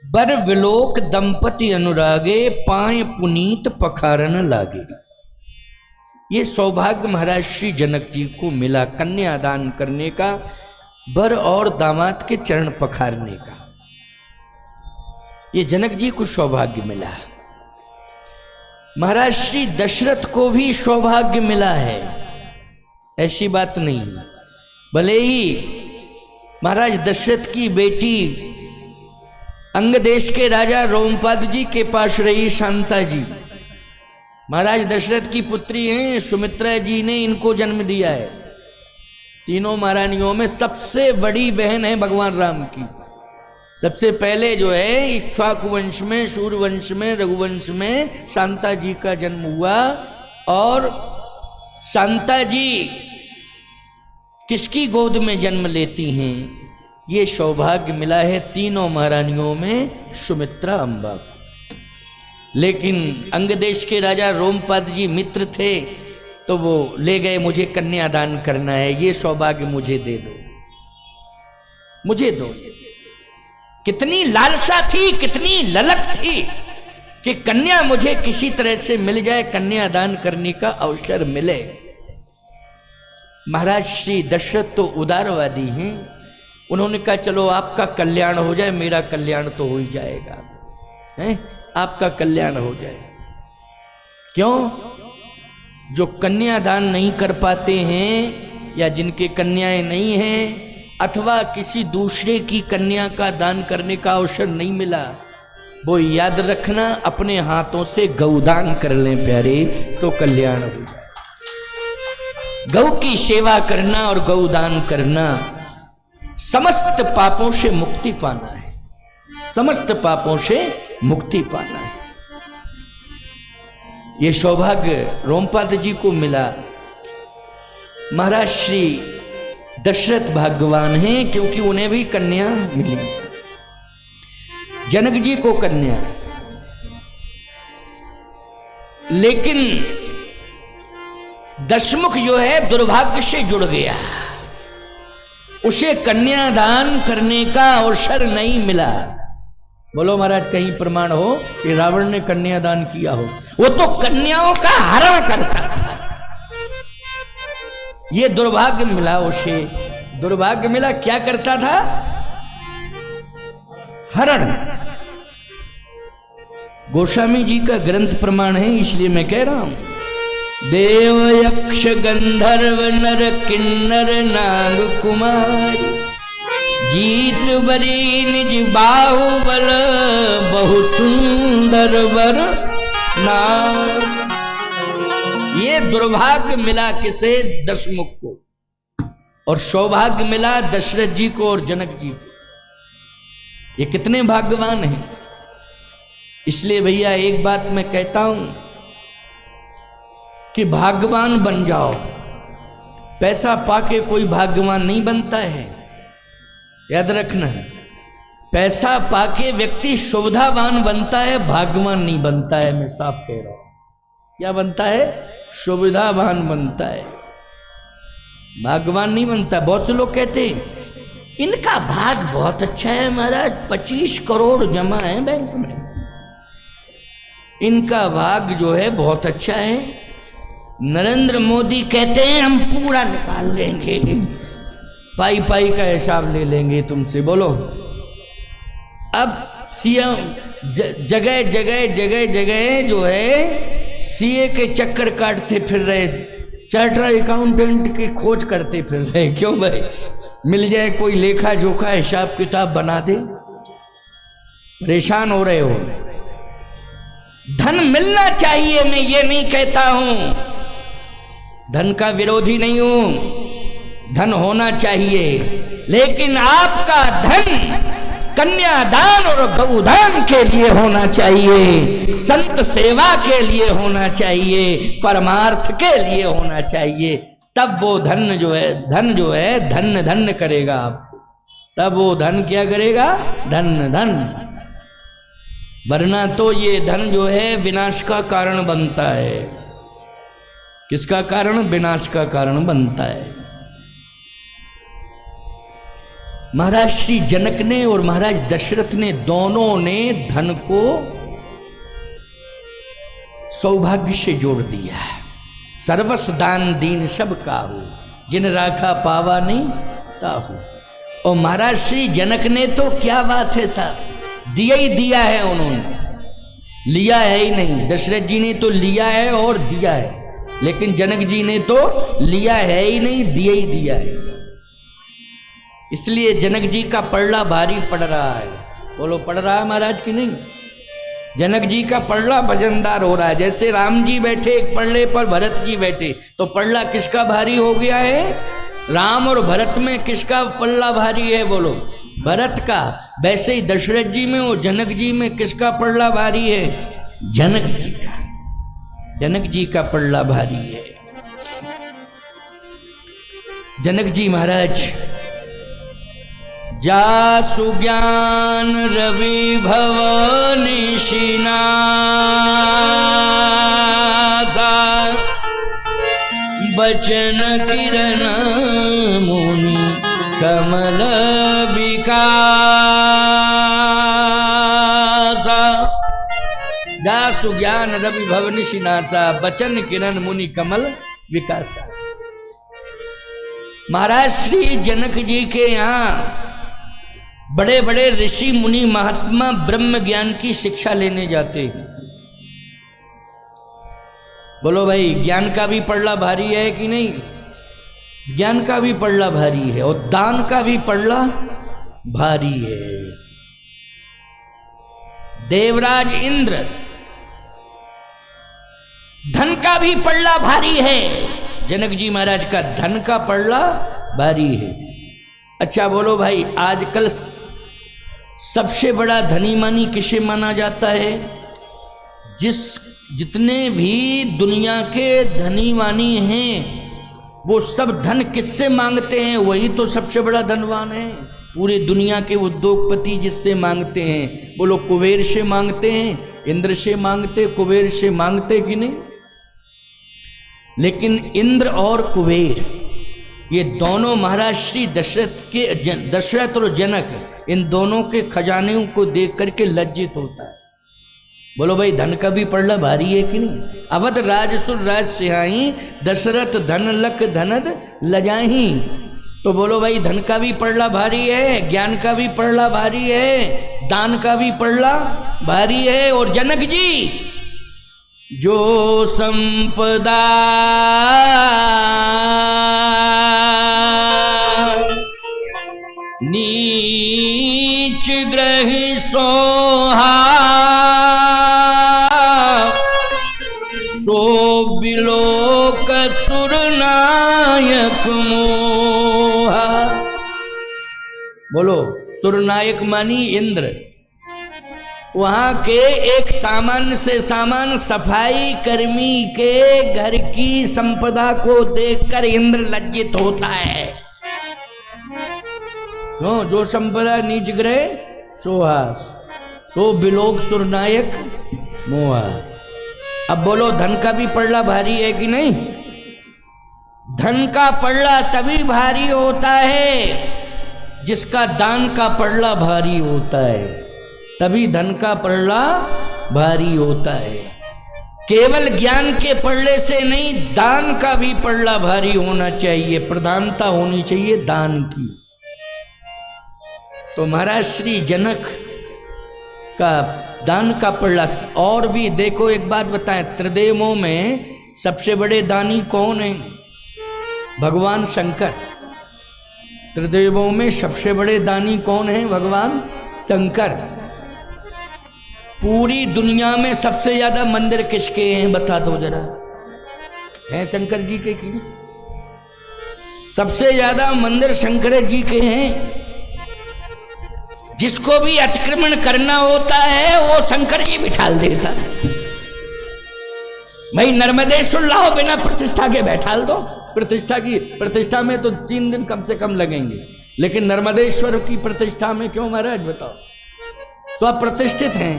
बर विलोक दंपति अनुरागे, पाय पुनीत पखारन लागे। ये सौभाग्य महाराज श्री जनक जी को मिला, कन्यादान करने का, बर और दामाद के चरण पखारने का। ये जनक जी को सौभाग्य मिला। महाराज श्री दशरथ को भी सौभाग्य मिला है, ऐसी बात नहीं। भले ही महाराज दशरथ की बेटी अंग देश के राजा रोमपाद जी के पास रही शांता जी, महाराज दशरथ की पुत्री हैं, सुमित्रा जी ने इनको जन्म दिया है। तीनों महारानियों में सबसे बड़ी बहन है भगवान राम की। सबसे पहले जो है इक्ष्वाकु वंश में, सूर्यवंश में, रघुवंश में शांता जी का जन्म हुआ। और शांता जी किसकी गोद में जन्म लेती हैं? ये सौभाग्य मिला है तीनों महारानियों में सुमित्रा अम्बा को। लेकिन अंग देश के राजा रोमपाद जी मित्र थे, तो वो ले गए, मुझे कन्यादान करना है, ये सौभाग्य मुझे दे दो, मुझे दो। कितनी लालसा थी, कितनी ललक थी कि कन्या मुझे किसी तरह से मिल जाए, कन्यादान करने का अवसर मिले। महाराज श्री दशरथ तो उदारवादी हैं, उन्होंने कहा चलो आपका कल्याण हो जाए, मेरा कल्याण तो हो ही जाएगा, हैं? आपका कल्याण हो जाए। क्यों? जो कन्यादान नहीं कर पाते हैं या जिनके कन्याएं नहीं हैं अथवा किसी दूसरे की कन्या का दान करने का अवसर नहीं मिला, वो याद रखना अपने हाथों से गौदान कर लें प्यारे, तो कल्याण हो जाए। गौ की सेवा करना और गौदान करना समस्त पापों से मुक्ति पाना है, समस्त पापों से मुक्ति पाना है। ये सौभाग्य रोमपाद जी को मिला। महाराज श्री दशरथ भाग्यवान हैं क्योंकि उन्हें भी कन्या मिली। जनक जी को कन्या, लेकिन दशमुख जो है दुर्भाग्य से जुड़ गया, उसे कन्यादान करने का अवसर नहीं मिला। बोलो महाराज कहीं प्रमाण हो कि रावण ने कन्यादान किया हो? वो तो कन्याओं का हरण करता था। ये दुर्भाग्य मिला उसे, दुर्भाग्य मिला। क्या करता था? हरण। गोस्वामी जी का ग्रंथ प्रमाण है, इसलिए मैं कह रहा हूं। देव यक्ष गंधर्व नर किन्नर नाग कुमारी, जीत बरी निज बाहुबल बहु सुंदर वर नार। ये दुर्भाग्य मिला किसे? दशमुख को, और सौभाग्य मिला दशरथ जी को और जनक जी को। ये कितने भाग्यवान हैं। इसलिए भैया एक बात मैं कहता हूं कि भाग्यवान बन जाओ। पैसा पाके कोई भाग्यवान नहीं बनता है, याद रखना। पैसा पाके व्यक्ति सुविधावान बनता है, भाग्यवान नहीं बनता है। मैं साफ कह रहा हूं। क्या बनता है? सुविधावान बनता है, भाग्यवान नहीं बनता। बहुत से लोग कहते हैं इनका भाग बहुत अच्छा है महाराज, 25 करोड़ जमा है बैंक में, इनका भाग जो है बहुत अच्छा है। नरेंद्र मोदी कहते हैं हम पूरा निकाल लेंगे, पाई पाई का हिसाब ले लेंगे तुमसे। बोलो, अब सीएम जगह जगह जगह जगह जो है सीए के चक्कर काटते फिर रहे, चार्टर्ड अकाउंटेंट की खोज करते फिर रहे। क्यों भाई? मिल जाए कोई लेखा जोखा हिसाब किताब बना दे। परेशान हो रहे हो। धन मिलना चाहिए, मैं ये नहीं कहता हूं, धन का विरोधी नहीं हूं, धन होना चाहिए, लेकिन आपका धन कन्यादान और गौदान के लिए होना चाहिए, संत सेवा के लिए होना चाहिए, परमार्थ के लिए होना चाहिए। तब वो धन जो है धन धन करेगा आपको। तब वो धन क्या करेगा? धन धन। वरना तो ये धन जो है विनाश का कारण बनता है। किसका कारण? विनाश का कारण बनता है। महाराज श्री जनक ने और महाराज दशरथ ने दोनों ने धन को सौभाग्य से जोड़ दिया। सर्वस दान दीन सब काहू, जिन राखा पावा नहीं ताहू। और महाराज श्री जनक ने तो क्या बात है साहब, दिया ही दिया है उन्होंने, लिया है ही नहीं। दशरथ जी ने तो लिया है और दिया है, लेकिन जनक जी ने तो लिया है ही नहीं, दिया ही दिया है। इसलिए जनक जी का पड़ला भारी पड़ रहा है। बोलो पड़ रहा है महाराज की नहीं? जनक जी का पड़ला वजनदार हो रहा है। जैसे राम जी बैठे एक पड़ले पर, भरत जी बैठे, तो पड़ला किसका भारी हो गया है? राम और भरत में किसका पड़ला भारी है? बोलो भरत का। वैसे ही दशरथ जी में और जनक जी में किसका पड़ला भारी है? जनक जी का। जनक जी का पड़ला भारी है। जनक जी महाराज जासु ज्ञान रवि भवन निशिनासा, बचन किरण मुनि कमल विकासा। जासु ज्ञान रवि भवन निशिनासा, बचन किरण मुनि कमल विकासा। महाराज श्री जनक जी के यहाँ बड़े बड़े ऋषि मुनि महात्मा ब्रह्म ज्ञान की शिक्षा लेने जाते हैं। बोलो भाई, ज्ञान का भी पड़ला भारी है कि नहीं? ज्ञान का भी पड़ला भारी है और दान का भी पड़ला भारी है। देवराज इंद्र, धन का भी पड़ला भारी है। जनक जी महाराज का धन का पड़ला भारी है। अच्छा बोलो भाई, आजकल सबसे बड़ा धनी मानी किसे माना जाता है? जितने भी दुनिया के धनी मानी हैं वो सब धन किससे मांगते हैं? वही तो सबसे बड़ा धनवान है। पूरे दुनिया के उद्योगपति जिससे मांगते हैं, बोलो कुबेर से मांगते हैं, इंद्र से मांगते, कुबेर से मांगते कि नहीं? लेकिन इंद्र और कुबेर ये दोनों महाराज श्री दशरथ और जनक, इन दोनों के खजाने को देख करके लज्जित होता है। बोलो भाई, धन का भी पड़ला भारी है कि नहीं? अवध राज सुर राज सिहाई, दशरथ धन लख धनद लजाही। तो बोलो भाई, धन का भी पड़ला भारी है, ज्ञान का भी पड़ला भारी है, दान का भी पड़ला भारी है। और जनक जी जो संपदा नीच ग्रही सोहा, सो बिलोक सुरनायक मोहा। बोलो, सुरनायक मानी इंद्र। वहां के एक सामान्य से सामान्य सफाई कर्मी के घर की संपदा को देखकर इंद्र लज्जित होता है। जो संपदा नीच ग्रह सोहा, तो बिलोक सुरनायक मोहा। अब बोलो, धन का भी पड़ला भारी है कि नहीं? धन का पड़ला तभी भारी होता है जिसका दान का पड़ला भारी होता है। तभी धन का पड़ला भारी होता है। केवल ज्ञान के पड़ले से नहीं, दान का भी पड़ला भारी होना चाहिए। प्रधानता होनी चाहिए दान की। तो महाराज श्री जनक का दान का पड़ला। और भी देखो, एक बात बताएं, त्रिदेवों में सबसे बड़े दानी कौन है? भगवान शंकर। त्रिदेवों में सबसे बड़े दानी कौन है? भगवान शंकर। पूरी दुनिया में सबसे ज्यादा मंदिर किसके हैं? बता दो जरा। हैं शंकर जी के कि? सबसे ज्यादा मंदिर शंकर जी के हैं। जिसको भी अतिक्रमण करना होता है वो शंकर जी बिठाल देता है। भाई नर्मदेश्वर लाओ, बिना प्रतिष्ठा के बैठाल दो। प्रतिष्ठा में तो 3 दिन कम से कम लगेंगे, लेकिन नर्मदेश्वर की प्रतिष्ठा में क्यों महाराज बताओ? स्वप्रतिष्ठित हैं,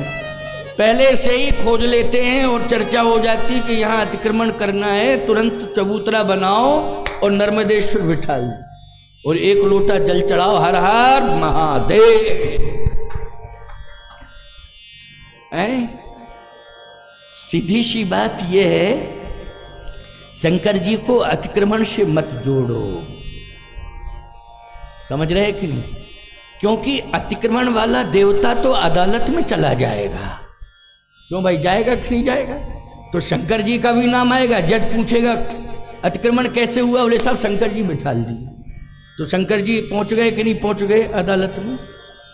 पहले से ही खोज लेते हैं और चर्चा हो जाती कि यहाँ अतिक्रमण करना है, तुरंत चबूतरा बनाओ और नर्मदेश्वर बिठा लो। और 1 लोटा जल चढ़ाओ, हर हर महादेव। सीधी सी बात यह है, शंकर जी को अतिक्रमण से मत जोड़ो। समझ रहे कि नहीं? क्योंकि अतिक्रमण वाला देवता तो अदालत में चला जाएगा। क्यों भाई, जाएगा कि नहीं जाएगा? तो शंकर जी का भी नाम आएगा, जज पूछेगा अतिक्रमण कैसे हुआ, बोले साहब शंकर जी बिठा दिए। तो शंकर जी पहुंच गए कि नहीं पहुंच गए अदालत में?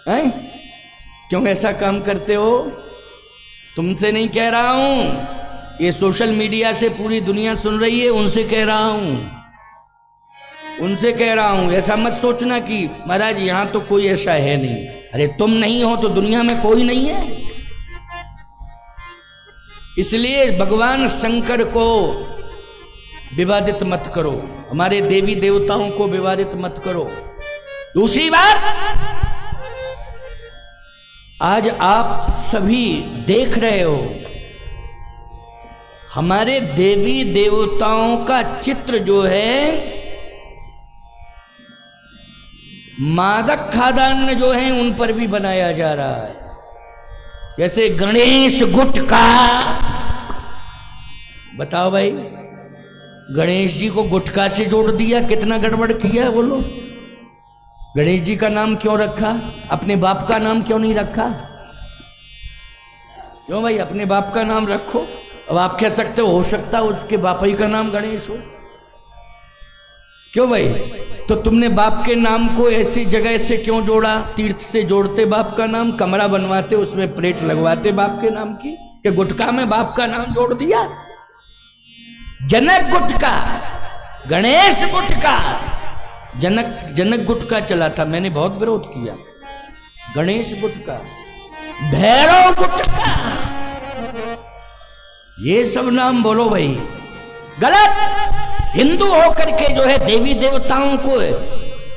हैं? क्यों ऐसा काम करते हो? तुमसे नहीं कह रहा हूं, ये सोशल मीडिया से पूरी दुनिया सुन रही है, उनसे कह रहा हूं, उनसे कह रहा हूं। ऐसा मत सोचना कि महाराज यहां तो कोई ऐसा है नहीं। अरे तुम नहीं हो तो दुनिया में कोई नहीं है। इसलिए भगवान शंकर को विवादित मत करो, हमारे देवी देवताओं को विवादित मत करो। दूसरी बात, आज आप सभी देख रहे हो हमारे देवी देवताओं का चित्र जो है मादक खादान जो है उन पर भी बनाया जा रहा है। जैसे गणेश गुटखा, बताओ भाई, गणेश जी को गुटखा से जोड़ दिया, कितना गड़बड़ किया बोलो। गणेश जी का नाम क्यों रखा? अपने बाप का नाम क्यों नहीं रखा? क्यों भाई, अपने बाप का नाम रखो। अब आप कह सकते हो सकता है उसके बाप ही का नाम गणेश हो। क्यों भाई? तो तुमने बाप के नाम को ऐसी जगह से क्यों जोड़ा? तीर्थ से जोड़ते बाप का नाम, कमरा बनवाते, उसमें प्लेट लगवाते बाप के नाम की, कि गुटखा में बाप का नाम जोड़ दिया। जनक गुटखा, गणेश गुटखा, जनक गुटखा चला था, मैंने बहुत विरोध किया। गणेश गुटखा, भैरव गुटखा, ये सब नाम बोलो भाई, गलत। हिंदू होकर के जो है देवी देवताओं को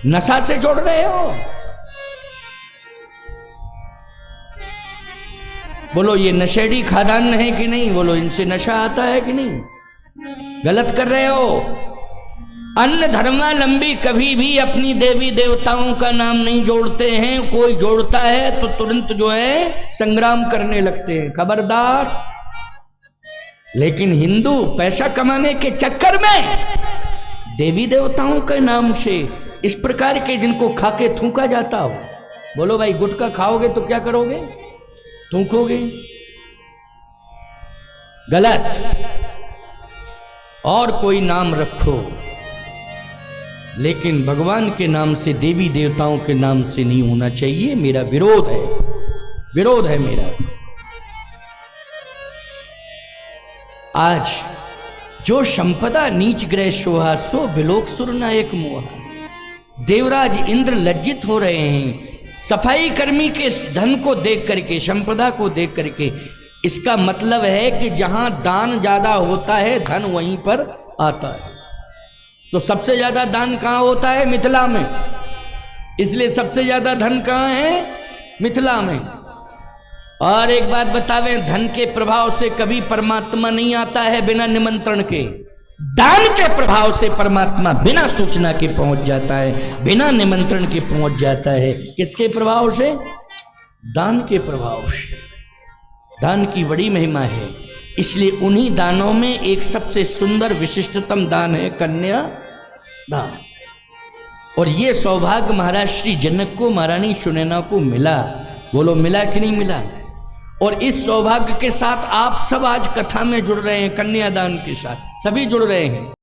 नशा से जोड़ रहे हो। बोलो ये नशेड़ी खादान है कि नहीं? बोलो इनसे नशा आता है कि नहीं? गलत कर रहे हो। अन्य धर्मावलंबी कभी भी अपनी देवी देवताओं का नाम नहीं जोड़ते हैं। कोई जोड़ता है तो तुरंत जो है संग्राम करने लगते हैं, खबरदार। लेकिन हिंदू पैसा कमाने के चक्कर में देवी देवताओं के नाम से इस प्रकार के जिनको खा के थूका जाता हो। बोलो भाई, गुटखा खाओगे तो क्या करोगे? थूकोगे। गलत। और कोई नाम रखो, लेकिन भगवान के नाम से, देवी देवताओं के नाम से नहीं होना चाहिए। मेरा विरोध है, विरोध है मेरा। आज जो संपदा नीच ग्रह सोहा, सो बिलोक सुर नायक मोहा। देवराज इंद्र लज्जित हो रहे हैं सफाई कर्मी के धन को देख करके, संपदा को देख करके। इसका मतलब है कि जहां दान ज्यादा होता है धन वहीं पर आता है। तो सबसे ज्यादा दान कहां होता है? मिथिला में। इसलिए सबसे ज्यादा धन कहां है? मिथिला में। और एक बात बतावे, धन के प्रभाव से कभी परमात्मा नहीं आता है बिना निमंत्रण के। दान के प्रभाव से परमात्मा बिना सूचना के पहुंच जाता है, बिना निमंत्रण के पहुंच जाता है। किसके प्रभाव से? दान के प्रभाव से। दान की बड़ी महिमा है। इसलिए उन्हीं दानों में एक सबसे सुंदर विशिष्टतम दान है कन्या दान। और ये सौभाग्य महाराज श्री जनक को, महारानी सुनैना को मिला। बोलो मिला कि नहीं मिला? और इस सौभाग्य के साथ आप सब आज कथा में जुड़ रहे हैं, कन्यादान के साथ सभी जुड़ रहे हैं।